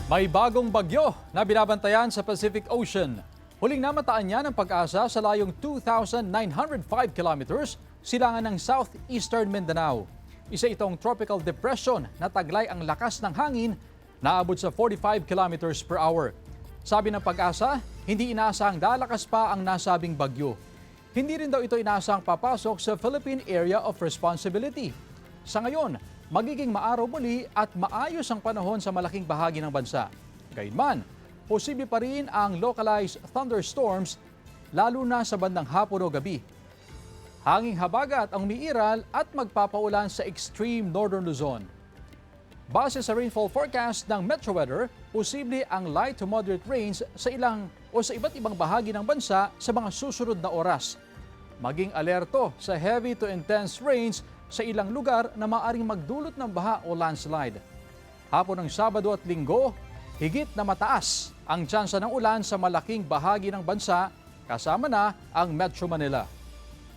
May bagong bagyo na binabantayan sa Pacific Ocean. Huling namataan niya ng Pag-asa sa layong 2,905 kilometers silangan ng southeastern Mindanao. Isa itong tropical depression na taglay ang lakas ng hangin na abot sa 45 kilometers per hour. Sabi ng Pag-asa, hindi inaasahang lalakas pa ang nasabing bagyo. Hindi rin daw ito inaasahang papasok sa Philippine Area of Responsibility. Sa ngayon, magiging maaraw muli at maayos ang panahon sa malaking bahagi ng bansa. Gayunman, posible pa rin ang localized thunderstorms lalo na sa bandang hapon o gabi. Hanging habagat ang umiiral at magpapaulan sa extreme northern Luzon. Base sa rainfall forecast ng Metro Weather, posible ang light to moderate rains sa iba't ibang bahagi ng bansa sa mga susunod na oras. Maging alerto sa heavy to intense rains sa ilang lugar na maaaring magdulot ng baha o landslide. Hapon ng Sabado at Linggo, higit na mataas ang tsansa ng ulan sa malaking bahagi ng bansa, kasama na ang Metro Manila.